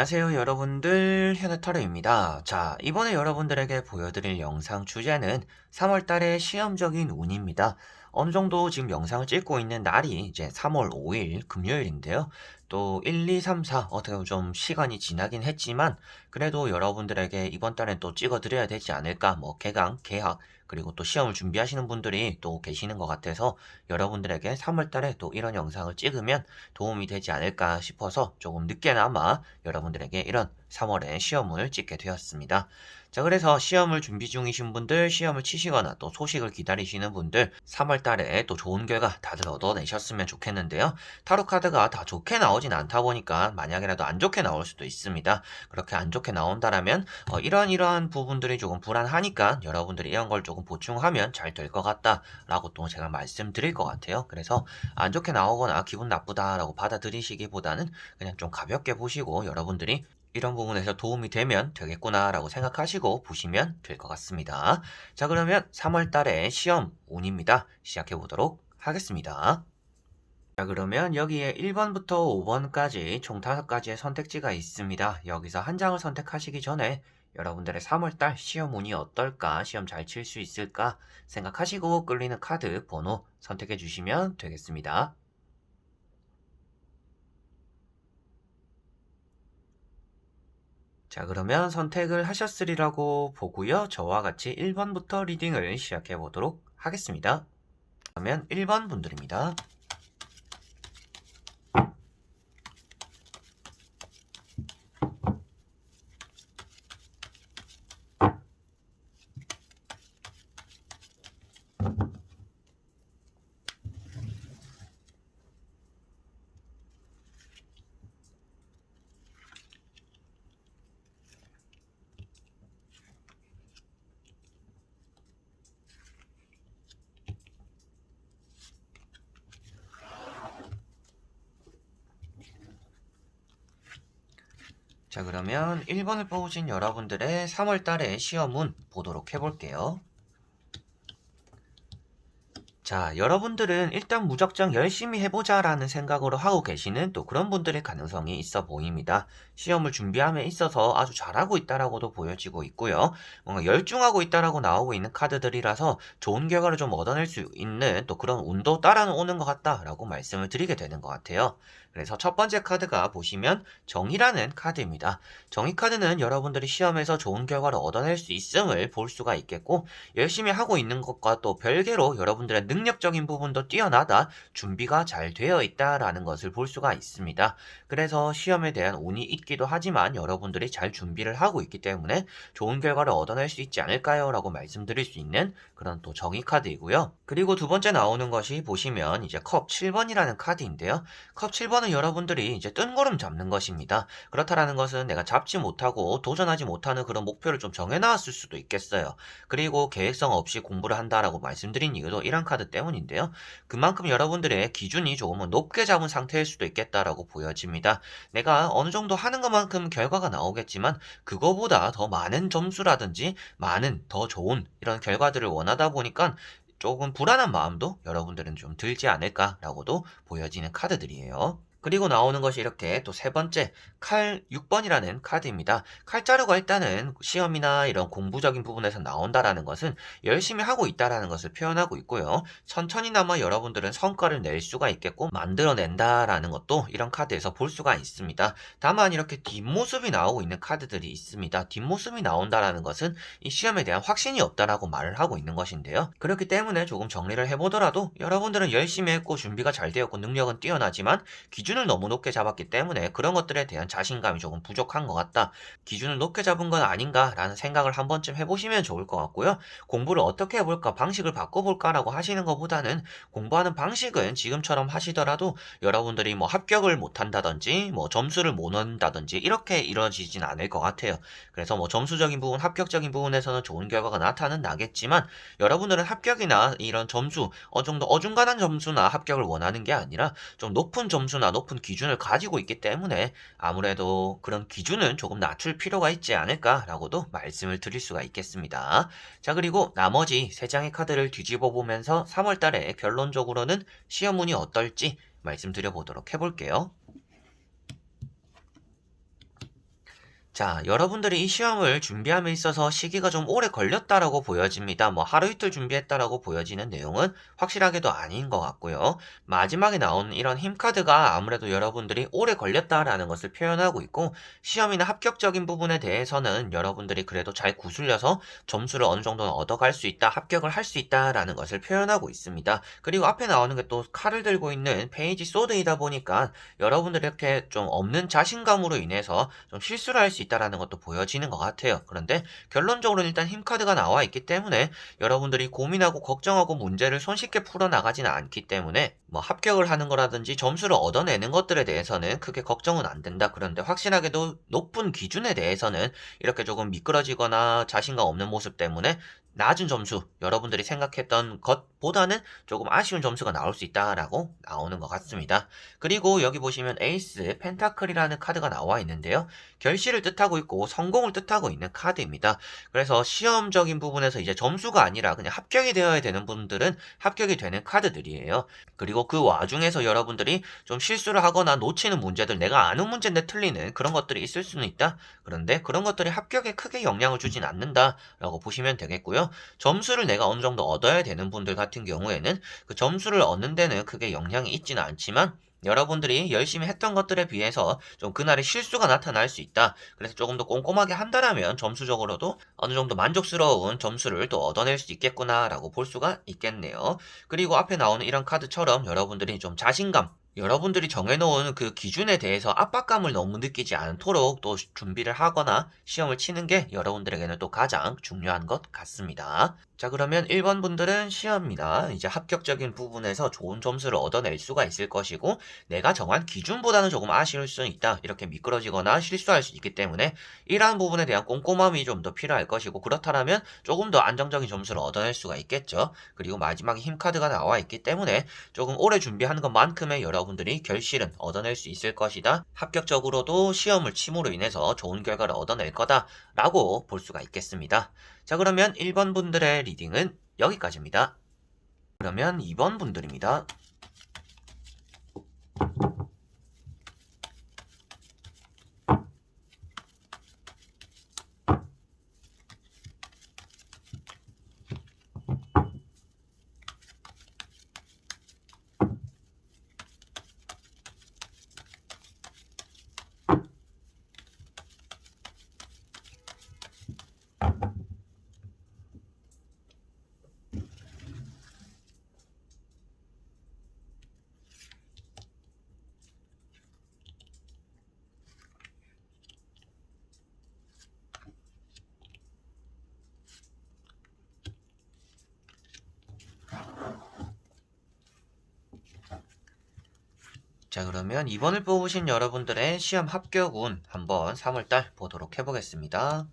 안녕하세요 여러분들, 현해타로입니다. 자, 이번에 여러분들에게 보여드릴 영상 주제는 3월 달의 시험적인 운입니다. 어느 정도 지금 영상을 찍고 있는 날이 이제 3월 5일 금요일인데요. 또 1, 2, 3, 4 어떻게 보면 좀 시간이 지나긴 했지만 그래도 여러분들에게 이번 달엔 또 찍어드려야 되지 않을까, 뭐 개강, 개학 그리고 또 시험을 준비하시는 분들이 또 계시는 것 같아서 여러분들에게 3월 달에 또 이런 영상을 찍으면 도움이 되지 않을까 싶어서 조금 늦게나마 여러분들에게 이런 3월에 시험을 찍게 되었습니다. 자, 그래서 시험을 준비 중이신 분들, 시험을 치시거나 또 소식을 기다리시는 분들, 3월 달에 또 좋은 결과 다들 얻어내셨으면 좋겠는데요. 타로 카드가 다 좋게 나오진 않다 보니까 만약이라도 안 좋게 나올 수도 있습니다. 그렇게 안 좋게 나온다라면 이러한 부분들이 조금 불안하니까 여러분들이 이런 걸 조금 보충하면 잘 될 것 같다라고 또 제가 말씀드릴 것 같아요. 그래서 안 좋게 나오거나 기분 나쁘다라고 받아들이시기보다는 그냥 좀 가볍게 보시고 여러분들이 이런 부분에서 도움이 되면 되겠구나라고 생각하시고 보시면 될 것 같습니다. 자, 그러면 3월 달의 시험 운입니다. 시작해 보도록 하겠습니다. 자, 그러면 여기에 1번부터 5번까지 총 5가지의 선택지가 있습니다. 여기서 한 장을 선택하시기 전에 여러분들의 3월달 시험 운이 어떨까, 시험 잘 칠 수 있을까 생각하시고 끌리는 카드 번호 선택해 주시면 되겠습니다. 자, 그러면 선택을 하셨으리라고 보고요. 저와 같이 1번부터 리딩을 시작해 보도록 하겠습니다. 그러면 1번 분들입니다. 자, 그러면 1번을 뽑으신 여러분들의 3월 달의 시험운 보도록 해볼게요. 자, 여러분들은 일단 무작정 열심히 해보자라는 생각으로 하고 계시는 또 그런 분들의 가능성이 있어 보입니다. 시험을 준비함에 있어서 아주 잘하고 있다라고도 보여지고 있고요. 뭔가 열중하고 있다라고 나오고 있는 카드들이라서 좋은 결과를 좀 얻어낼 수 있는 또 그런 운도 따라오는 것 같다라고 말씀을 드리게 되는 것 같아요. 그래서 첫 번째 카드가 보시면 정의라는 카드입니다. 정의 카드는 여러분들이 시험에서 좋은 결과를 얻어낼 수 있음을 볼 수가 있겠고, 열심히 하고 있는 것과 또 별개로 여러분들의 능력적인 부분도 뛰어나다, 준비가 잘 되어 있다라는 것을 볼 수가 있습니다. 그래서 시험에 대한 운이 있기도 하지만 여러분들이 잘 준비를 하고 있기 때문에 좋은 결과를 얻어낼 수 있지 않을까요? 라고 말씀드릴 수 있는 그런 또 정의 카드이고요. 그리고 두 번째 나오는 것이 보시면 이제 컵 7번이라는 카드인데요. 컵 7번은 여러분들이 이제 뜬구름 잡는 것입니다. 그렇다라는 것은 내가 잡지 못하고 도전하지 못하는 그런 목표를 좀 정해놨을 수도 있겠어요. 그리고 계획성 없이 공부를 한다라고 말씀드린 이유도 이런 카드 때문인데요. 그만큼 여러분들의 기준이 조금은 높게 잡은 상태일 수도 있겠다라고 보여집니다. 내가 어느 정도 하는 것만큼 결과가 나오겠지만 그거보다 더 많은 점수라든지 많은 더 좋은 이런 결과들을 원하다 보니까 조금 불안한 마음도 여러분들은 좀 들지 않을까라고도 보여지는 카드들이에요. 그리고 나오는 것이 이렇게 또 세 번째 칼 6번이라는 카드입니다. 칼자루가 일단은 시험이나 이런 공부적인 부분에서 나온다라는 것은 열심히 하고 있다라는 것을 표현하고 있고요. 천천히나마 여러분들은 성과를 낼 수가 있겠고 만들어낸다라는 것도 이런 카드에서 볼 수가 있습니다. 다만 이렇게 뒷모습이 나오고 있는 카드들이 있습니다. 뒷모습이 나온다라는 것은 이 시험에 대한 확신이 없다라고 말을 하고 있는 것인데요. 그렇기 때문에 조금 정리를 해보더라도 여러분들은 열심히 했고 준비가 잘 되었고 능력은 뛰어나지만 기준을 너무 높게 잡았기 때문에 그런 것들에 대한 자신감이 조금 부족한 것 같다. 기준을 높게 잡은 건 아닌가라는 생각을 한 번쯤 해보시면 좋을 것 같고요. 공부를 어떻게 해볼까, 방식을 바꿔볼까라고 하시는 것보다는 공부하는 방식은 지금처럼 하시더라도 여러분들이 뭐 합격을 못한다든지 뭐 점수를 못 얻는다든지 이렇게 이루어지진 않을 것 같아요. 그래서 뭐 점수적인 부분, 합격적인 부분에서는 좋은 결과가 나타는 나겠지만 여러분들은 합격이나 이런 점수, 정도 어중간한 점수나 합격을 원하는 게 아니라 좀 높은 점수나 높은 기준을 가지고 있기 때문에 아무래도 그런 기준은 조금 낮출 필요가 있지 않을까라고도 말씀을 드릴 수가 있겠습니다. 자, 그리고 나머지 3장의 카드를 뒤집어 보면서 3월 달에 결론적으로는 시험운이 어떨지 말씀드려 보도록 해볼게요. 자, 여러분들이 이 시험을 준비함에 있어서 시기가 좀 오래 걸렸다라고 보여집니다. 뭐 하루 이틀 준비했다라고 보여지는 내용은 확실하게도 아닌 것 같고요. 마지막에 나오는 이런 힘카드가 아무래도 여러분들이 오래 걸렸다라는 것을 표현하고 있고, 시험이나 합격적인 부분에 대해서는 여러분들이 그래도 잘 구슬려서 점수를 어느 정도는 얻어갈 수 있다, 합격을 할 수 있다라는 것을 표현하고 있습니다. 그리고 앞에 나오는 게 또 칼을 들고 있는 페이지 소드이다 보니까 여러분들이 이렇게 좀 없는 자신감으로 인해서 좀 실수를 할 수 있다라는 것도 보여지는 것 같아요. 그런데 결론적으로는 일단 힘카드가 나와 있기 때문에 여러분들이 고민하고 걱정하고 문제를 손쉽게 풀어나가지는 않기 때문에 뭐 합격을 하는 거라든지 점수를 얻어내는 것들에 대해서는 크게 걱정은 안 된다. 그런데 확실하게도 높은 기준에 대해서는 이렇게 조금 미끄러지거나 자신감 없는 모습 때문에 낮은 점수, 여러분들이 생각했던 것보다는 조금 아쉬운 점수가 나올 수 있다라고 나오는 것 같습니다. 그리고 여기 보시면 에이스, 펜타클이라는 카드가 나와 있는데요. 결실을 뜻하고 있고 성공을 뜻하고 있는 카드입니다. 그래서 시험적인 부분에서 이제 점수가 아니라 그냥 합격이 되어야 되는 분들은 합격이 되는 카드들이에요. 그리고 그 와중에서 여러분들이 좀 실수를 하거나 놓치는 문제들, 내가 아는 문제인데 틀리는 그런 것들이 있을 수는 있다. 그런데 그런 것들이 합격에 크게 영향을 주진 않는다라고 보시면 되겠고요. 점수를 내가 어느 정도 얻어야 되는 분들 같은 경우에는 그 점수를 얻는 데는 크게 영향이 있지는 않지만 여러분들이 열심히 했던 것들에 비해서 좀 그날의 실수가 나타날 수 있다. 그래서 조금 더 꼼꼼하게 한다라면 점수적으로도 어느 정도 만족스러운 점수를 또 얻어낼 수 있겠구나라고 볼 수가 있겠네요. 그리고 앞에 나오는 이런 카드처럼 여러분들이 좀 자신감, 여러분들이 정해놓은 그 기준에 대해서 압박감을 너무 느끼지 않도록 또 준비를 하거나 시험을 치는 게 여러분들에게는 또 가장 중요한 것 같습니다. 자, 그러면 1번 분들은 시험이나 이제 합격적인 부분에서 좋은 점수를 얻어낼 수가 있을 것이고, 내가 정한 기준보다는 조금 아쉬울 수는 있다. 이렇게 미끄러지거나 실수할 수 있기 때문에 이러한 부분에 대한 꼼꼼함이 좀 더 필요할 것이고, 그렇다면 조금 더 안정적인 점수를 얻어낼 수가 있겠죠. 그리고 마지막에 힘카드가 나와 있기 때문에 조금 오래 준비하는 것만큼의 여러분들이 결실은 얻어낼 수 있을 것이다. 합격적으로도 시험을 침으로 인해서 좋은 결과를 얻어낼 거다라고 볼 수가 있겠습니다. 자, 그러면 1번 분들의 리딩은 여기까지입니다. 그러면 2번 분들입니다. 자, 그러면 2번을 뽑으신 여러분들의 시험 합격운 한번 3월달 보도록 해보겠습니다.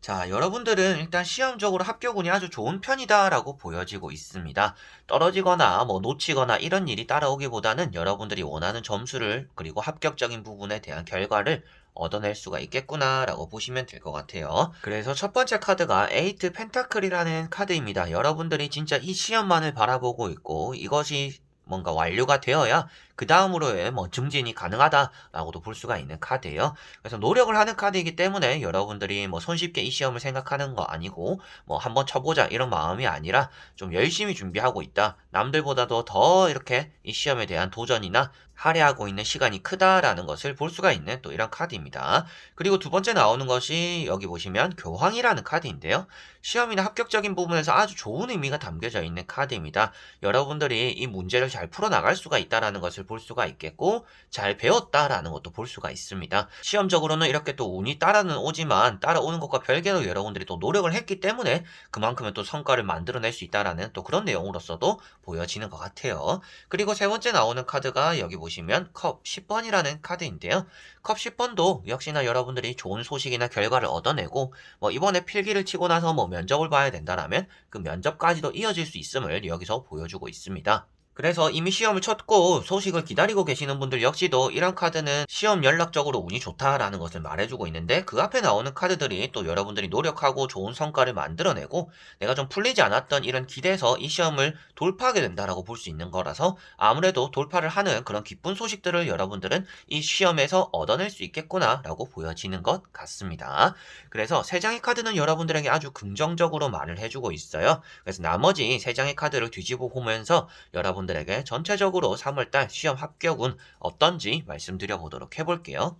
자, 여러분들은 일단 시험적으로 합격운이 아주 좋은 편이다라고 보여지고 있습니다. 떨어지거나 뭐 놓치거나 이런 일이 따라오기보다는 여러분들이 원하는 점수를, 그리고 합격적인 부분에 대한 결과를 얻어낼 수가 있겠구나라고 보시면 될 것 같아요. 그래서 첫 번째 카드가 에이트 펜타클이라는 카드입니다. 여러분들이 진짜 이 시험만을 바라보고 있고 이것이 뭔가 완료가 되어야 그 다음으로의 뭐 증진이 가능하다라고도 볼 수가 있는 카드예요. 그래서 노력을 하는 카드이기 때문에 여러분들이 뭐 손쉽게 이 시험을 생각하는 거 아니고 뭐 한번 쳐보자 이런 마음이 아니라 좀 열심히 준비하고 있다. 남들보다도 더 이렇게 이 시험에 대한 도전이나 할애하고 있는 시간이 크다라는 것을 볼 수가 있는 또 이런 카드입니다. 그리고 두 번째 나오는 것이 여기 보시면 교황이라는 카드인데요. 시험이나 합격적인 부분에서 아주 좋은 의미가 담겨져 있는 카드입니다. 여러분들이 이 문제를 잘 풀어나갈 수가 있다라는 것을 볼 수가 있겠고, 잘 배웠다라는 것도 볼 수가 있습니다. 시험적으로는 이렇게 또 운이 따라는 오지만 따라오는 것과 별개로 여러분들이 또 노력을 했기 때문에 그만큼의 또 성과를 만들어낼 수 있다라는 또 그런 내용으로서도 보여지는 것 같아요. 그리고 세 번째 나오는 카드가 여기 보시면 컵 10번이라는 카드인데요. 컵 10번도 역시나 여러분들이 좋은 소식이나 결과를 얻어내고 뭐 이번에 필기를 치고 나서 뭐 면접을 봐야 된다라면 그 면접까지도 이어질 수 있음을 여기서 보여주고 있습니다. 그래서 이미 시험을 쳤고 소식을 기다리고 계시는 분들 역시도 이런 카드는 시험 연락적으로 운이 좋다라는 것을 말해주고 있는데, 그 앞에 나오는 카드들이 또 여러분들이 노력하고 좋은 성과를 만들어내고 내가 좀 풀리지 않았던 이런 길에서 이 시험을 돌파하게 된다라고 볼 수 있는 거라서, 아무래도 돌파를 하는 그런 기쁜 소식들을 여러분들은 이 시험에서 얻어낼 수 있겠구나라고 보여지는 것 같습니다. 그래서 세 장의 카드는 여러분들에게 아주 긍정적으로 말을 해주고 있어요. 그래서 나머지 세 장의 카드를 뒤집어 보면서 여러분들에게 전체적으로 3월달 시험 합격운 어떤지 말씀드려 보도록 해볼게요.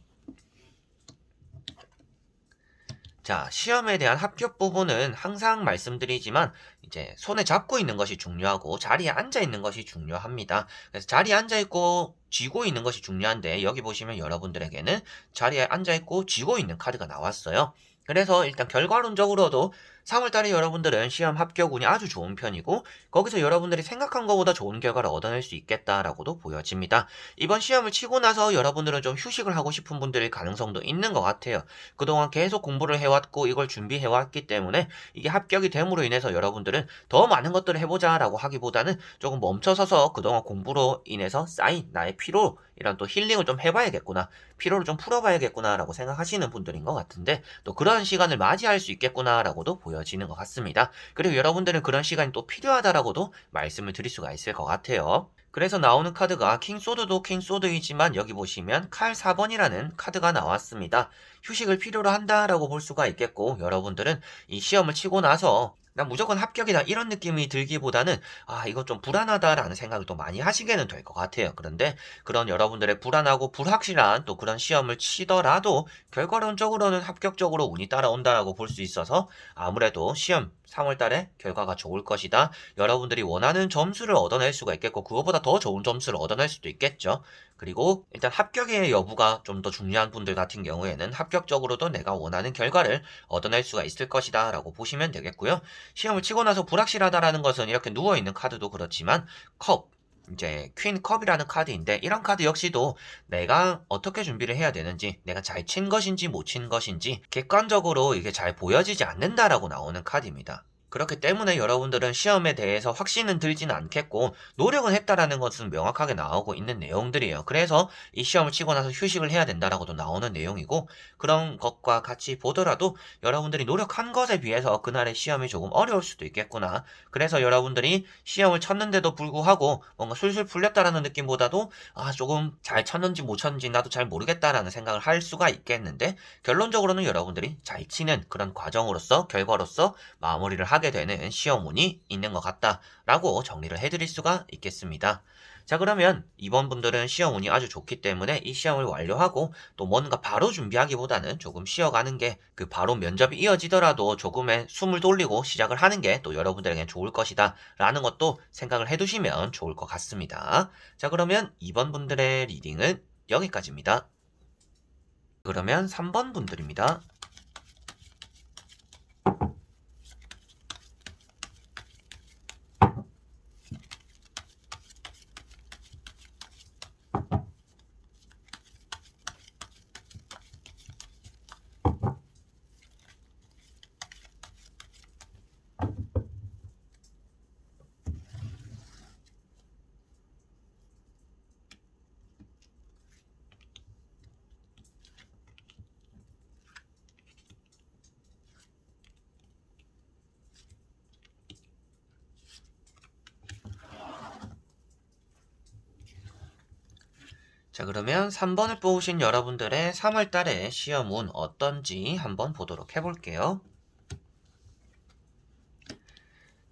자, 시험에 대한 합격 부분은 항상 말씀드리지만 이제 손에 잡고 있는 것이 중요하고 자리에 앉아 있는 것이 중요합니다. 그래서 자리에 앉아 있고 쥐고 있는 것이 중요한데, 여기 보시면 여러분들에게는 자리에 앉아 있고 쥐고 있는 카드가 나왔어요. 그래서 일단 결과론적으로도 3월달에 여러분들은 시험 합격운이 아주 좋은 편이고, 거기서 여러분들이 생각한 것보다 좋은 결과를 얻어낼 수 있겠다라고도 보여집니다. 이번 시험을 치고 나서 여러분들은 좀 휴식을 하고 싶은 분들일 가능성도 있는 것 같아요. 그동안 계속 공부를 해왔고 이걸 준비해왔기 때문에 이게 합격이 됨으로 인해서 여러분들은 더 많은 것들을 해보자라고 하기보다는 조금 멈춰서서 그동안 공부로 인해서 쌓인 나의 피로, 이런 또 힐링을 좀 해봐야겠구나, 피로를 좀 풀어봐야겠구나 라고 생각하시는 분들인 것 같은데, 또 그런 시간을 맞이할 수 있겠구나 라고도 보여지는 것 같습니다. 그리고 여러분들은 그런 시간이 또 필요하다라고도 말씀을 드릴 수가 있을 것 같아요. 그래서 나오는 카드가 킹소드도 킹소드이지만, 여기 보시면 칼 4번이라는 카드가 나왔습니다. 휴식을 필요로 한다라고 볼 수가 있겠고, 여러분들은 이 시험을 치고 나서 난 무조건 합격이다 이런 느낌이 들기보다는 이거 좀 불안하다라는 생각을 또 많이 하시게는 될 것 같아요. 그런데 그런 여러분들의 불안하고 불확실한 또 그런 시험을 치더라도 결과론적으로는 합격적으로 운이 따라온다라고 볼 수 있어서, 아무래도 시험 3월달에 결과가 좋을 것이다, 여러분들이 원하는 점수를 얻어낼 수가 있겠고 그거보다 더 좋은 점수를 얻어낼 수도 있겠죠. 그리고 일단 합격의 여부가 좀 더 중요한 분들 같은 경우에는 합격적으로도 내가 원하는 결과를 얻어낼 수가 있을 것이다 라고 보시면 되겠고요. 시험을 치고 나서 불확실하다라는 것은 이렇게 누워있는 카드도 그렇지만, 컵, 이제 퀸 컵이라는 카드인데, 이런 카드 역시도 내가 어떻게 준비를 해야 되는지, 내가 잘 친 것인지 못 친 것인지 객관적으로 이게 잘 보여지지 않는다라고 나오는 카드입니다. 그렇기 때문에 여러분들은 시험에 대해서 확신은 들지는 않겠고 노력은 했다라는 것은 명확하게 나오고 있는 내용들이에요. 그래서 이 시험을 치고 나서 휴식을 해야 된다라고도 나오는 내용이고, 그런 것과 같이 보더라도 여러분들이 노력한 것에 비해서 그날의 시험이 조금 어려울 수도 있겠구나, 그래서 여러분들이 시험을 쳤는데도 불구하고 뭔가 술술 풀렸다라는 느낌보다도 조금 잘 쳤는지 못 쳤는지 나도 잘 모르겠다라는 생각을 할 수가 있겠는데, 결론적으로는 여러분들이 잘 치는 그런 과정으로서, 결과로서 마무리를 하게 되는 시험운이 있는 것 같다라고 정리를 해드릴 수가 있겠습니다. 자, 그러면 이번 분들은 시험운이 아주 좋기 때문에 이 시험을 완료하고 또 뭔가 바로 준비하기보다는 조금 쉬어가는 게, 그 바로 면접이 이어지더라도 조금의 숨을 돌리고 시작을 하는 게 또 여러분들에게 좋을 것이다 라는 것도 생각을 해두시면 좋을 것 같습니다. 자, 그러면 이번 분들의 리딩은 여기까지입니다. 그러면 3번 분들입니다. 자, 그러면 3번을 뽑으신 여러분들의 3월달의 시험운 어떤지 한번 보도록 해볼게요.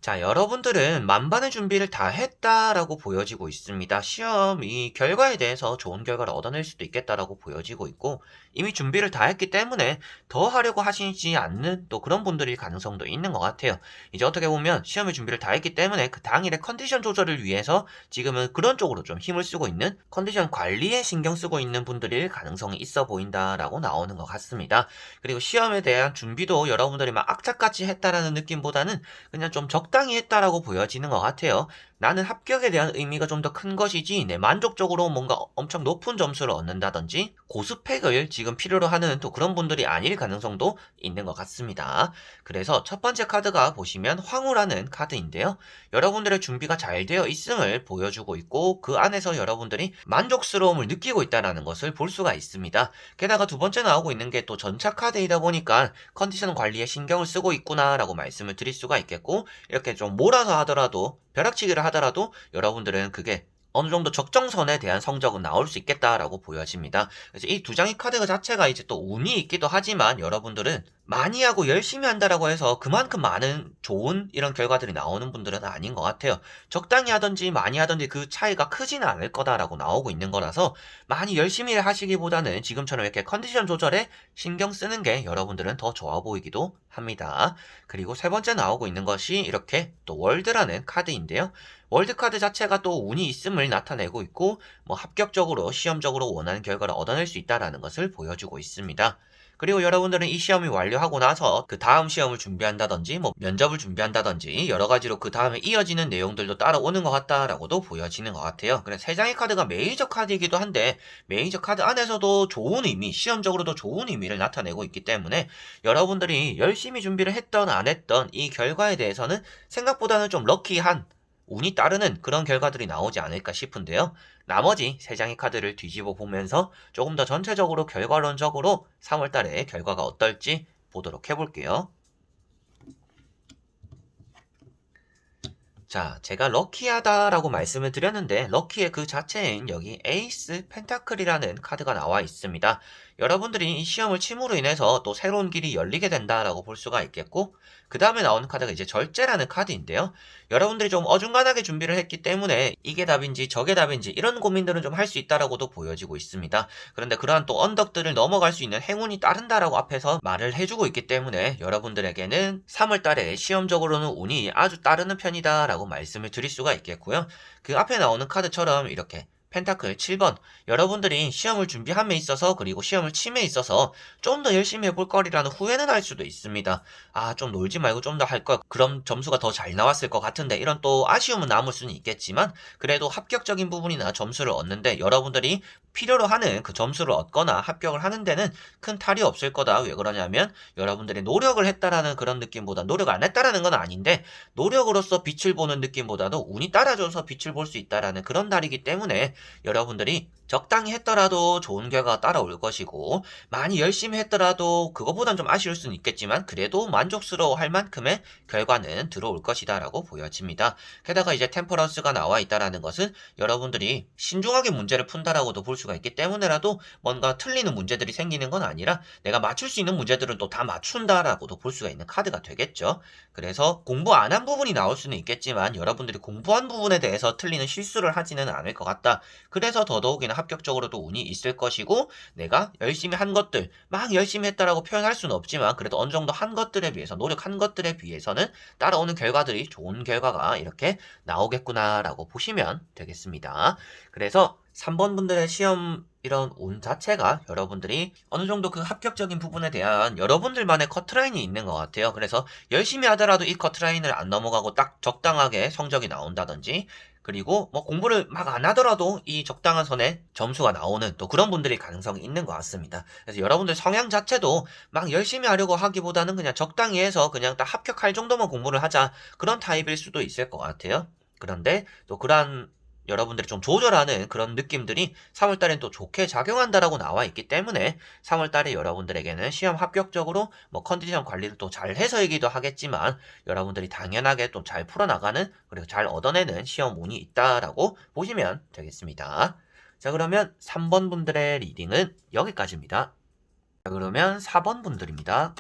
자, 여러분들은 만반의 준비를 다 했다라고 보여지고 있습니다. 시험 이 결과에 대해서 좋은 결과를 얻어낼 수도 있겠다라고 보여지고 있고, 이미 준비를 다 했기 때문에 더 하려고 하시지 않는 또 그런 분들일 가능성도 있는 것 같아요. 이제 어떻게 보면 시험의 준비를 다 했기 때문에 그 당일의 컨디션 조절을 위해서 지금은 그런 쪽으로 좀 힘을 쓰고 있는, 컨디션 관리에 신경 쓰고 있는 분들일 가능성이 있어 보인다라고 나오는 것 같습니다. 그리고 시험에 대한 준비도 여러분들이 막 악착같이 했다라는 느낌보다는 그냥 좀 적당히 했다라고 보여지는 것 같아요. 나는 합격에 대한 의미가 좀 더 큰 것이지 내 만족적으로 뭔가 엄청 높은 점수를 얻는다든지 고스펙을 지금 필요로 하는 또 그런 분들이 아닐 가능성도 있는 것 같습니다. 그래서 첫 번째 카드가 보시면 황후라는 카드인데요. 여러분들의 준비가 잘 되어 있음을 보여주고 있고 그 안에서 여러분들이 만족스러움을 느끼고 있다는 것을 볼 수가 있습니다. 게다가 두 번째 나오고 있는 게 또 전차 카드이다 보니까 컨디션 관리에 신경을 쓰고 있구나라고 말씀을 드릴 수가 있겠고 이렇게 좀 몰아서 하더라도 벼락치기를 하더라도 여러분들은 그게 어느 정도 적정선에 대한 성적은 나올 수 있겠다라고 보여집니다. 그래서 이 두 장의 카드 자체가 이제 또 운이 있기도 하지만 여러분들은 많이 하고 열심히 한다라고 해서 그만큼 많은 좋은 이런 결과들이 나오는 분들은 아닌 것 같아요. 적당히 하든지 많이 하든지 그 차이가 크지는 않을 거다라고 나오고 있는 거라서 많이 열심히 하시기보다는 지금처럼 이렇게 컨디션 조절에 신경 쓰는 게 여러분들은 더 좋아 보이기도 합니다. 그리고 세 번째 나오고 있는 것이 이렇게 또 월드라는 카드인데요. 월드 카드 자체가 또 운이 있음을 나타내고 있고 뭐 합격적으로 시험적으로 원하는 결과를 얻어낼 수 있다라는 것을 보여주고 있습니다. 그리고 여러분들은 이 시험이 완료하고 나서 그 다음 시험을 준비한다든지 뭐 면접을 준비한다든지 여러 가지로 그 다음에 이어지는 내용들도 따라오는 것 같다라고도 보여지는 것 같아요. 그래서 세 장의 카드가 메이저 카드이기도 한데 메이저 카드 안에서도 좋은 의미, 시험적으로도 좋은 의미를 나타내고 있기 때문에 여러분들이 열심히 준비를 했던 안 했던 이 결과에 대해서는 생각보다는 좀 럭키한 운이 따르는 그런 결과들이 나오지 않을까 싶은데요. 나머지 세 장의 카드를 뒤집어 보면서 조금 더 전체적으로 결과론적으로 3월 달에 결과가 어떨지 보도록 해볼게요. 자, 제가 럭키하다라고 말씀을 드렸는데 럭키의 그 자체인 여기 에이스 펜타클이라는 카드가 나와 있습니다. 여러분들이 이 시험을 침으로 인해서 또 새로운 길이 열리게 된다라고 볼 수가 있겠고 그 다음에 나오는 카드가 이제 절제라는 카드인데요. 여러분들이 좀 어중간하게 준비를 했기 때문에 이게 답인지 저게 답인지 이런 고민들은 좀 할 수 있다라고도 보여지고 있습니다. 그런데 그러한 또 언덕들을 넘어갈 수 있는 행운이 따른다라고 앞에서 말을 해주고 있기 때문에 여러분들에게는 3월 달에 시험적으로는 운이 아주 따르는 편이다라고 말씀을 드릴 수가 있겠고요. 그 앞에 나오는 카드처럼 이렇게 펜타클 7번 여러분들이 시험을 준비함에 있어서 그리고 시험을 침에 있어서 좀 더 열심히 해볼 거리라는 후회는 할 수도 있습니다. 아, 좀 놀지 말고 좀 더 할 걸. 그럼 점수가 더 잘 나왔을 것 같은데 이런 또 아쉬움은 남을 수는 있겠지만 그래도 합격적인 부분이나 점수를 얻는데 여러분들이 필요로 하는 그 점수를 얻거나 합격을 하는 데는 큰 탈이 없을 거다. 왜 그러냐면 여러분들이 노력을 했다라는 그런 느낌보다 노력 안 했다라는 건 아닌데 노력으로서 빛을 보는 느낌보다도 운이 따라줘서 빛을 볼 수 있다라는 그런 달이기 때문에 여러분들이 적당히 했더라도 좋은 결과가 따라올 것이고 많이 열심히 했더라도 그거보단 좀 아쉬울 수는 있겠지만 그래도 만족스러워 할 만큼의 결과는 들어올 것이다 라고 보여집니다. 게다가 이제 템퍼런스가 나와 있다라는 것은 여러분들이 신중하게 문제를 푼다라고도 볼 수가 있기 때문에라도 뭔가 틀리는 문제들이 생기는 건 아니라 내가 맞출 수 있는 문제들은 또 다 맞춘다라고도 볼 수가 있는 카드가 되겠죠. 그래서 공부 안 한 부분이 나올 수는 있겠지만 여러분들이 공부한 부분에 대해서 틀리는 실수를 하지는 않을 것 같다. 그래서 더더욱이나 합격적으로도 운이 있을 것이고 내가 열심히 한 것들 막 열심히 했다라고 표현할 수는 없지만 그래도 어느 정도 한 것들에 비해서 노력한 것들에 비해서는 따라오는 결과들이 좋은 결과가 이렇게 나오겠구나라고 보시면 되겠습니다. 그래서 3번 분들의 시험 이런 운 자체가 여러분들이 어느 정도 그 합격적인 부분에 대한 여러분들만의 커트라인이 있는 것 같아요. 그래서 열심히 하더라도 이 커트라인을 안 넘어가고 딱 적당하게 성적이 나온다든지 그리고 뭐 공부를 막 안 하더라도 이 적당한 선에 점수가 나오는 또 그런 분들이 가능성이 있는 것 같습니다. 그래서 여러분들 성향 자체도 막 열심히 하려고 하기보다는 그냥 적당히 해서 그냥 딱 합격할 정도만 공부를 하자 그런 타입일 수도 있을 것 같아요. 그런데 또 그러한 여러분들이 좀 조절하는 그런 느낌들이 3월 달엔 또 좋게 작용한다라고 나와 있기 때문에 3월 달에 여러분들에게는 시험 합격적으로 뭐 컨디션 관리를 또 잘 해서이기도 하겠지만 여러분들이 당연하게 또 잘 풀어나가는 그리고 잘 얻어내는 시험 운이 있다라고 보시면 되겠습니다. 자, 그러면 3번 분들의 리딩은 여기까지입니다. 자, 그러면 4번 분들입니다.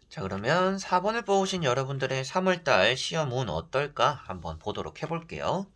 자, 그러면 4번을 뽑으신 여러분들의 3월달 시험 운 어떨까 한번 보도록 해볼게요.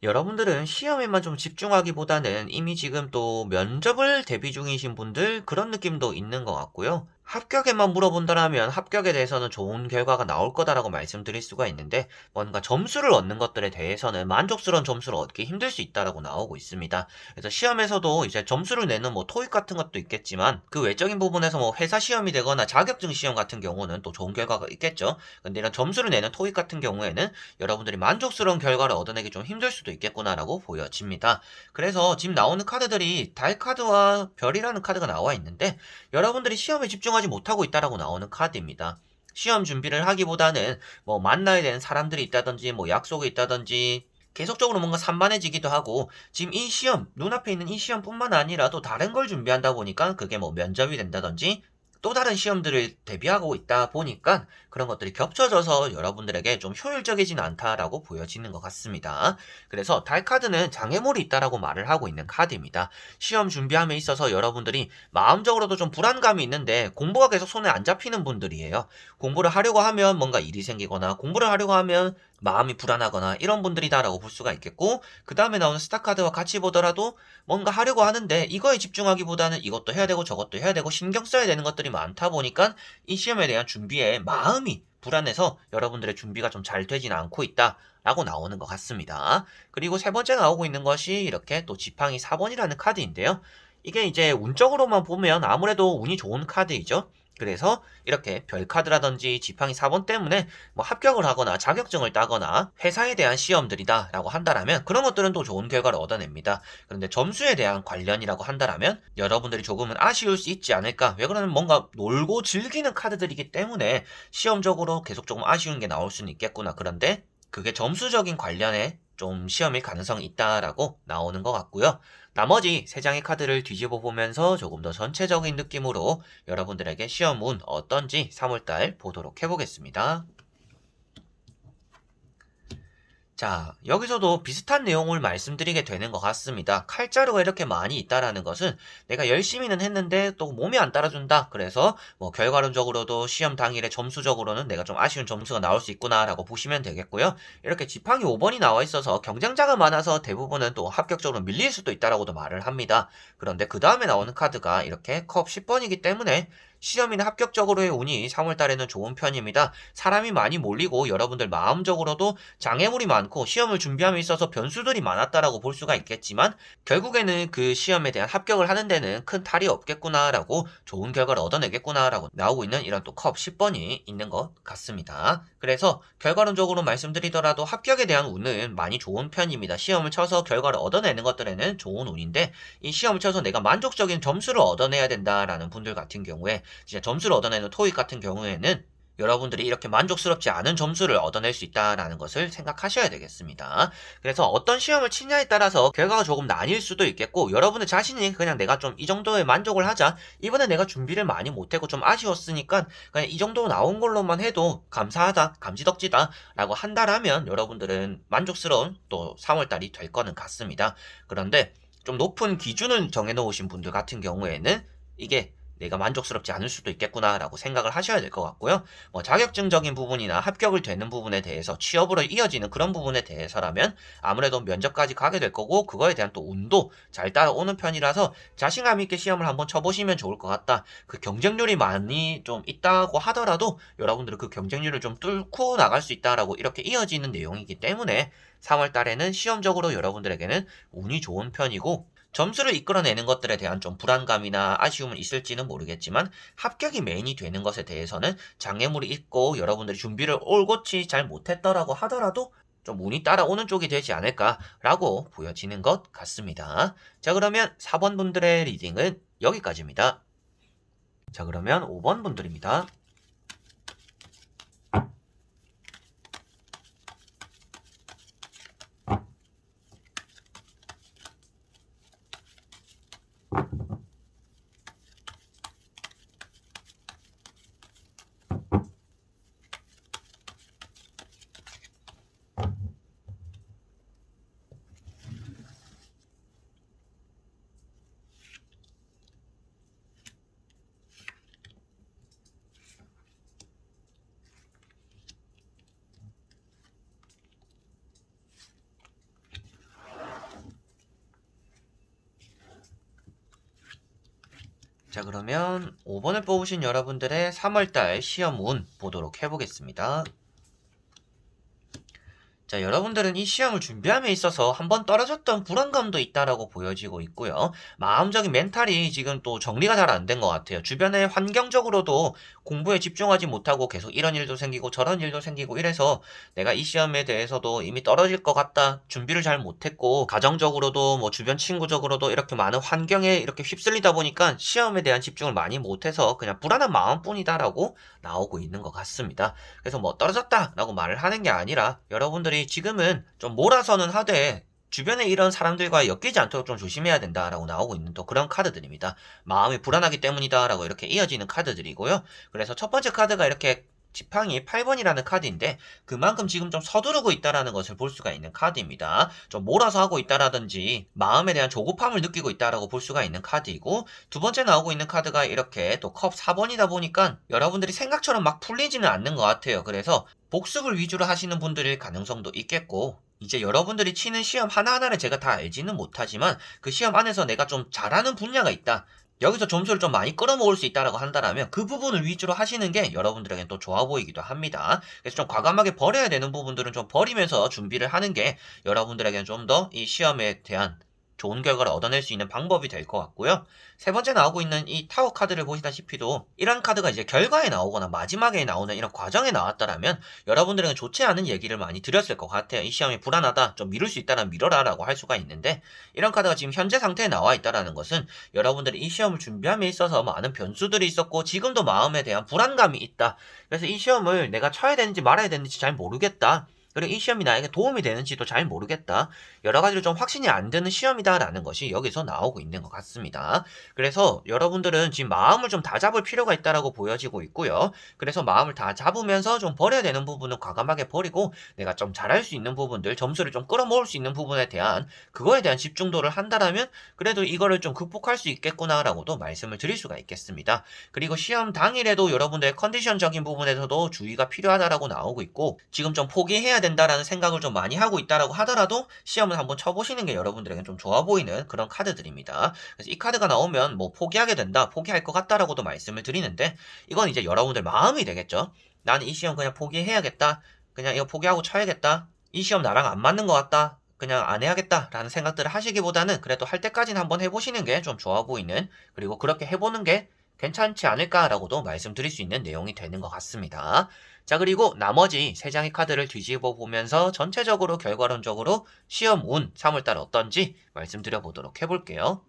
여러분들은 시험에만 좀 집중하기보다는 이미 지금 또 면접을 대비 중이신 분들 그런 느낌도 있는 것 같고요. 합격에만 물어본다면 합격에 대해서는 좋은 결과가 나올 거다라고 말씀드릴 수가 있는데 뭔가 점수를 얻는 것들에 대해서는 만족스러운 점수를 얻기 힘들 수 있다라고 나오고 있습니다. 그래서 시험에서도 이제 점수를 내는 뭐 토익 같은 것도 있겠지만 그 외적인 부분에서 뭐 회사 시험이 되거나 자격증 시험 같은 경우는 또 좋은 결과가 있겠죠. 근데 이런 점수를 내는 토익 같은 경우에는 여러분들이 만족스러운 결과를 얻어내기 좀 힘들 수도 있겠구나라고 보여집니다. 그래서 지금 나오는 카드들이 달 카드와 별이라는 카드가 나와 있는데 여러분들이 시험에 집중하지 못하고 있다라고 나오는 카드입니다. 시험 준비를 하기보다는 뭐 만나야 되는 사람들이 있다든지 뭐 약속이 있다든지 계속적으로 뭔가 산만해지기도 하고 지금 이 시험 눈앞에 있는 이 시험뿐만 아니라 또 다른 걸 준비한다 보니까 그게 뭐 면접이 된다든지 또 다른 시험들을 대비하고 있다 보니까 그런 것들이 겹쳐져서 여러분들에게 좀 효율적이진 않다라고 보여지는 것 같습니다. 그래서 달 카드는 장애물이 있다라고 말을 하고 있는 카드입니다. 시험 준비함에 있어서 여러분들이 마음적으로도 좀 불안감이 있는데 공부가 계속 손에 안 잡히는 분들이에요. 공부를 하려고 하면 뭔가 일이 생기거나 공부를 하려고 하면 마음이 불안하거나 이런 분들이다라고 볼 수가 있겠고 그 다음에 나오는 스타카드와 같이 보더라도 뭔가 하려고 하는데 이거에 집중하기보다는 이것도 해야 되고 저것도 해야 되고 신경 써야 되는 것들이 많다 보니까 이 시험에 대한 준비에 마음이 불안해서 여러분들의 준비가 좀 잘 되진 않고 있다 라고 나오는 것 같습니다. 그리고 세 번째 나오고 있는 것이 이렇게 또 지팡이 4번이라는 카드인데요. 이게 이제 운적으로만 보면 아무래도 운이 좋은 카드이죠. 그래서 이렇게 별카드라든지 지팡이 4번 때문에 뭐 합격을 하거나 자격증을 따거나 회사에 대한 시험들이다 라고 한다라면 그런 것들은 또 좋은 결과를 얻어냅니다. 그런데 점수에 대한 관련이라고 한다라면 여러분들이 조금은 아쉬울 수 있지 않을까. 왜 그러면 뭔가 놀고 즐기는 카드들이기 때문에 시험적으로 계속 조금 아쉬운 게 나올 수는 있겠구나. 그런데 그게 점수적인 관련에 좀 시험일 가능성이 있다라고 나오는 것 같고요. 나머지 세 장의 카드를 뒤집어 보면서 조금 더 전체적인 느낌으로 여러분들에게 시험 운 어떤지 3월달 보도록 해보겠습니다. 자, 여기서도 비슷한 내용을 말씀드리게 되는 것 같습니다. 칼자루가 이렇게 많이 있다라는 것은 내가 열심히는 했는데 또 몸이 안 따라준다. 그래서 뭐 결과론적으로도 시험 당일에 점수적으로는 내가 좀 아쉬운 점수가 나올 수 있구나라고 보시면 되겠고요. 이렇게 지팡이 5번이 나와 있어서 경쟁자가 많아서 대부분은 또 합격적으로 밀릴 수도 있다라고도 말을 합니다. 그런데 그 다음에 나오는 카드가 이렇게 컵 10번이기 때문에 시험이나 합격적으로의 운이 3월 달에는 좋은 편입니다. 사람이 많이 몰리고 여러분들 마음적으로도 장애물이 많고 시험을 준비함에 있어서 변수들이 많았다라고 볼 수가 있겠지만 결국에는 그 시험에 대한 합격을 하는 데는 큰 탈이 없겠구나라고 좋은 결과를 얻어내겠구나라고 나오고 있는 이런 또 컵 10번이 있는 것 같습니다. 그래서 결과론적으로 말씀드리더라도 합격에 대한 운은 많이 좋은 편입니다. 시험을 쳐서 결과를 얻어내는 것들에는 좋은 운인데 이 시험을 쳐서 내가 만족적인 점수를 얻어내야 된다라는 분들 같은 경우에 진짜 점수를 얻어내는 토익 같은 경우에는 여러분들이 이렇게 만족스럽지 않은 점수를 얻어낼 수 있다는 것을 생각하셔야 되겠습니다. 그래서 어떤 시험을 치냐에 따라서 결과가 조금 나뉠 수도 있겠고 여러분의 자신이 그냥 내가 좀 이 정도에 만족을 하자 이번에 내가 준비를 많이 못하고 좀 아쉬웠으니까 그냥 이 정도 나온 걸로만 해도 감사하다 감지덕지다 라고 한다라면 여러분들은 만족스러운 또 3월달이 될 거는 같습니다. 그런데 좀 높은 기준을 정해놓으신 분들 같은 경우에는 이게 내가 만족스럽지 않을 수도 있겠구나라고 생각을 하셔야 될 것 같고요. 뭐 자격증적인 부분이나 합격을 되는 부분에 대해서 취업으로 이어지는 그런 부분에 대해서라면 아무래도 면접까지 가게 될 거고 그거에 대한 또 운도 잘 따라오는 편이라서 자신감 있게 시험을 한번 쳐보시면 좋을 것 같다. 그 경쟁률이 많이 좀 있다고 하더라도 여러분들은 그 경쟁률을 좀 뚫고 나갈 수 있다라고 이렇게 이어지는 내용이기 때문에 3월 달에는 시험적으로 여러분들에게는 운이 좋은 편이고 점수를 이끌어내는 것들에 대한 좀 불안감이나 아쉬움은 있을지는 모르겠지만 합격이 메인이 되는 것에 대해서는 장애물이 있고 여러분들이 준비를 올곧이 잘 못했더라고 하더라도 좀 운이 따라오는 쪽이 되지 않을까라고 보여지는 것 같습니다. 자, 그러면 4번 분들의 리딩은 여기까지입니다. 자, 그러면 5번 분들입니다. 자, 그러면 5번을 뽑으신 여러분들의 3월달 시험 운 보도록 해보겠습니다. 자, 여러분들은 이 시험을 준비함에 있어서 한번 떨어졌던 불안감도 있다라고 보여지고 있고요. 마음적인 멘탈이 지금 또 정리가 잘 안 된 것 같아요. 주변의 환경적으로도 공부에 집중하지 못하고 계속 이런 일도 생기고 저런 일도 생기고 이래서 내가 이 시험에 대해서도 이미 떨어질 것 같다. 준비를 잘 못했고 가정적으로도 뭐 주변 친구적으로도 이렇게 많은 환경에 이렇게 휩쓸리다 보니까 시험에 대한 집중을 많이 못해서 그냥 불안한 마음뿐이다라고 나오고 있는 것 같습니다. 그래서 뭐 떨어졌다라고 말을 하는 게 아니라 여러분들이 지금은 좀 몰아서는 하되 주변에 이런 사람들과 엮이지 않도록 좀 조심해야 된다라고 나오고 있는 또 그런 카드들입니다. 마음이 불안하기 때문이다라고 이렇게 이어지는 카드들이고요. 그래서 첫 번째 카드가 이렇게 지팡이 8번이라는 카드인데 그만큼 지금 좀 서두르고 있다라는 것을 볼 수가 있는 카드입니다. 좀 몰아서 하고 있다라든지 마음에 대한 조급함을 느끼고 있다라고 볼 수가 있는 카드이고 두 번째 나오고 있는 카드가 이렇게 또 컵 4번이다 보니까 여러분들이 생각처럼 막 풀리지는 않는 것 같아요. 그래서 복습을 위주로 하시는 분들일 가능성도 있겠고 이제 여러분들이 치는 시험 하나하나를 제가 다 알지는 못하지만 그 시험 안에서 내가 좀 잘하는 분야가 있다. 여기서 점수를 좀 많이 끌어모을 수 있다라고 한다면 그 부분을 위주로 하시는 게 여러분들에겐 또 좋아 보이기도 합니다. 그래서 좀 과감하게 버려야 되는 부분들은 좀 버리면서 준비를 하는 게 여러분들에겐 좀 더 이 시험에 대한 좋은 결과를 얻어낼 수 있는 방법이 될 것 같고요. 세 번째 나오고 있는 이 타워 카드를 보시다시피도 이런 카드가 이제 결과에 나오거나 마지막에 나오는 이런 과정에 나왔다라면 여러분들에게 좋지 않은 얘기를 많이 드렸을 것 같아요. 이 시험이 불안하다, 좀 미룰 수 있다면 미뤄라 라고 할 수가 있는데 이런 카드가 지금 현재 상태에 나와 있다라는 것은 여러분들이 이 시험을 준비함에 있어서 많은 변수들이 있었고 지금도 마음에 대한 불안감이 있다. 그래서 이 시험을 내가 쳐야 되는지 말아야 되는지 잘 모르겠다. 그리고 이 시험이 나에게 도움이 되는지도 잘 모르겠다. 여러 가지로 좀 확신이 안 드는 시험이다라는 것이 여기서 나오고 있는 것 같습니다. 그래서 여러분들은 지금 마음을 좀 다잡을 필요가 있다라고 보여지고 있고요. 그래서 마음을 다 잡으면서 좀 버려야 되는 부분은 과감하게 버리고 내가 좀 잘할 수 있는 부분들, 점수를 좀 끌어모을 수 있는 부분에 대한 그거에 대한 집중도를 한다라면 그래도 이거를 좀 극복할 수 있겠구나라고도 말씀을 드릴 수가 있겠습니다. 그리고 시험 당일에도 여러분들의 컨디션적인 부분에서도 주의가 필요하다라고 나오고 있고 지금 좀 포기해야 된다라는 생각을 좀 많이 하고 있다라고 하더라도 시험을 한번 쳐보시는 게 여러분들에게 좀 좋아 보이는 그런 카드들입니다. 그래서 이 카드가 나오면 뭐 포기하게 된다, 포기할 것 같다라고도 말씀을 드리는데 이건 이제 여러분들 마음이 되겠죠. 나는 이 시험 그냥 포기해야겠다. 그냥 이거 포기하고 쳐야겠다. 이 시험 나랑 안 맞는 것 같다. 그냥 안 해야겠다라는 생각들을 하시기보다는 그래도 할 때까지는 한번 해보시는 게 좀 좋아 보이는 그리고 그렇게 해보는 게 괜찮지 않을까라고도 말씀드릴 수 있는 내용이 되는 것 같습니다. 자, 그리고 나머지 3장의 카드를 뒤집어 보면서 전체적으로 결과론적으로 시험 운 3월달 어떤지 말씀드려 보도록 해볼게요.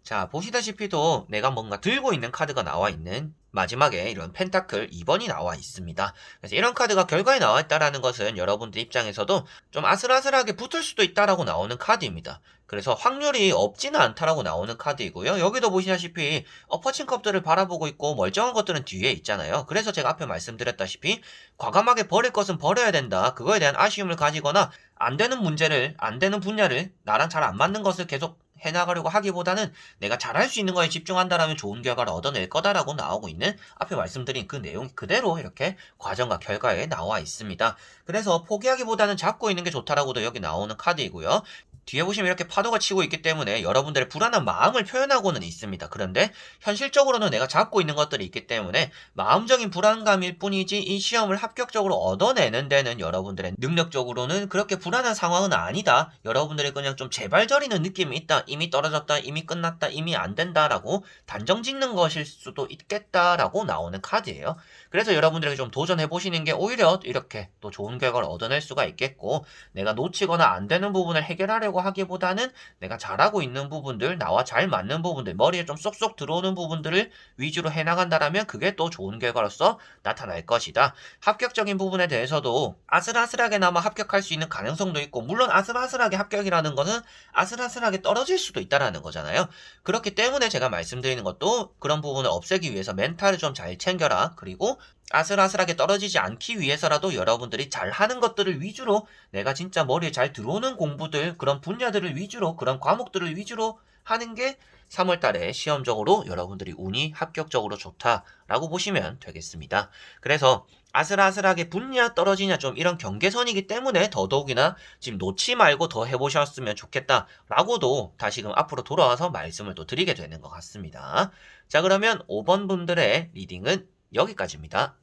자, 보시다시피도 내가 뭔가 들고 있는 카드가 나와 있는 마지막에 이런 펜타클 2번이 나와 있습니다. 그래서 이런 카드가 결과에 나와 있다라는 것은 여러분들 입장에서도 좀 아슬아슬하게 붙을 수도 있다라고 나오는 카드입니다. 그래서 확률이 없지는 않다라고 나오는 카드이고요. 여기도 보시다시피 엎어친 컵들을 바라보고 있고 멀쩡한 것들은 뒤에 있잖아요. 그래서 제가 앞에 말씀드렸다시피 과감하게 버릴 것은 버려야 된다. 그거에 대한 아쉬움을 가지거나 안 되는 문제를, 안 되는 분야를 나랑 잘 안 맞는 것을 계속 해나가려고 하기보다는 내가 잘할 수 있는 거에 집중한다라면 좋은 결과를 얻어낼 거다라고 나오고 있는 앞에 말씀드린 그 내용이 그대로 이렇게 과정과 결과에 나와 있습니다. 그래서 포기하기보다는 잡고 있는 게 좋다라고도 여기 나오는 카드이고요. 뒤에 보시면 이렇게 파도가 치고 있기 때문에 여러분들의 불안한 마음을 표현하고는 있습니다. 그런데 현실적으로는 내가 잡고 있는 것들이 있기 때문에 마음적인 불안감일 뿐이지 이 시험을 합격적으로 얻어내는 데는 여러분들의 능력적으로는 그렇게 불안한 상황은 아니다. 여러분들이 그냥 좀 제발저리는 느낌이 있다. 이미 떨어졌다. 이미 끝났다. 이미 안 된다라고 단정 짓는 것일 수도 있겠다라고 나오는 카드예요. 그래서 여러분들에게 좀 도전해 보시는 게 오히려 이렇게 또 좋은 결과를 얻어낼 수가 있겠고 내가 놓치거나 안 되는 부분을 해결하려고 하기보다는 내가 잘하고 있는 부분들, 나와 잘 맞는 부분들, 머리에 좀 쏙쏙 들어오는 부분들을 위주로 해나간다라면 그게 또 좋은 결과로서 나타날 것이다. 합격적인 부분에 대해서도 아슬아슬하게나마 합격할 수 있는 가능성도 있고 물론 아슬아슬하게 합격이라는 것은 아슬아슬하게 떨어질 수도 있다라는 거잖아요. 그렇기 때문에 제가 말씀드리는 것도 그런 부분을 없애기 위해서 멘탈을 좀 잘 챙겨라. 그리고 아슬아슬하게 떨어지지 않기 위해서라도 여러분들이 잘하는 것들을 위주로 내가 진짜 머리에 잘 들어오는 공부들 그런 분야들을 위주로 그런 과목들을 위주로 하는 게 3월 달에 시험적으로 여러분들이 운이 합격적으로 좋다라고 보시면 되겠습니다. 그래서 아슬아슬하게 붙냐 떨어지냐 좀 이런 경계선이기 때문에 더더욱이나 지금 놓지 말고 더 해보셨으면 좋겠다라고도 다시금 앞으로 돌아와서 말씀을 또 드리게 되는 것 같습니다. 자, 그러면 5번 분들의 리딩은 여기까지입니다.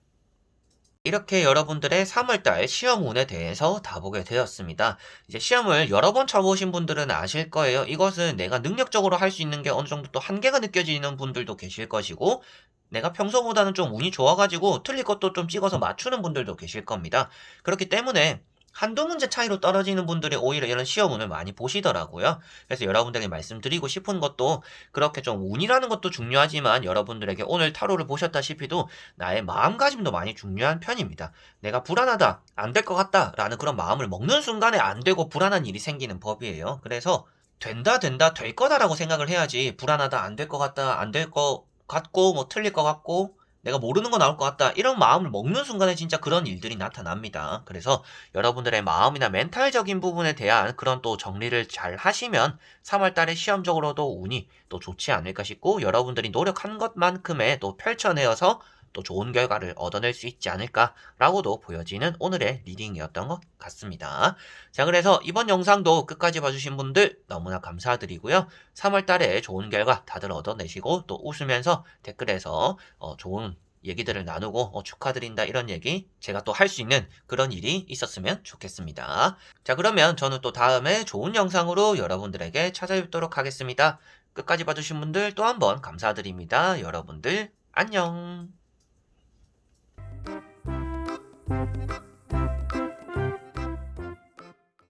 이렇게 여러분들의 3월달 시험 운에 대해서 다 보게 되었습니다. 이제 시험을 여러 번 쳐보신 분들은 아실 거예요. 이것은 내가 능력적으로 할 수 있는 게 어느 정도 또 한계가 느껴지는 분들도 계실 것이고, 내가 평소보다는 좀 운이 좋아가지고 틀릴 것도 좀 찍어서 맞추는 분들도 계실 겁니다. 그렇기 때문에 한두 문제 차이로 떨어지는 분들이 오히려 이런 시험 운을 많이 보시더라고요. 그래서 여러분들에게 말씀드리고 싶은 것도, 그렇게 좀 운이라는 것도 중요하지만 여러분들에게 오늘 타로를 보셨다시피도 나의 마음가짐도 많이 중요한 편입니다. 내가 불안하다, 안 될 것 같다 라는 그런 마음을 먹는 순간에 안 되고 불안한 일이 생기는 법이에요. 그래서 된다 될 거다라고 생각을 해야지, 불안하다, 안 될 것 같다, 안 될 것 같고 뭐 틀릴 것 같고 내가 모르는 거 나올 것 같다, 이런 마음을 먹는 순간에 진짜 그런 일들이 나타납니다. 그래서 여러분들의 마음이나 멘탈적인 부분에 대한 그런 또 정리를 잘 하시면 3월 달에 시험적으로도 운이 또 좋지 않을까 싶고, 여러분들이 노력한 것만큼의 또 펼쳐내어서 또 좋은 결과를 얻어낼 수 있지 않을까라고도 보여지는 오늘의 리딩이었던 것 같습니다. 자, 그래서 이번 영상도 끝까지 봐주신 분들 너무나 감사드리고요. 3월 달에 좋은 결과 다들 얻어내시고 또 웃으면서 댓글에서 좋은 얘기들을 나누고 축하드린다 이런 얘기 제가 또 할 수 있는 그런 일이 있었으면 좋겠습니다. 자, 그러면 저는 또 다음에 좋은 영상으로 여러분들에게 찾아뵙도록 하겠습니다. 끝까지 봐주신 분들 또 한번 감사드립니다. 여러분들 안녕.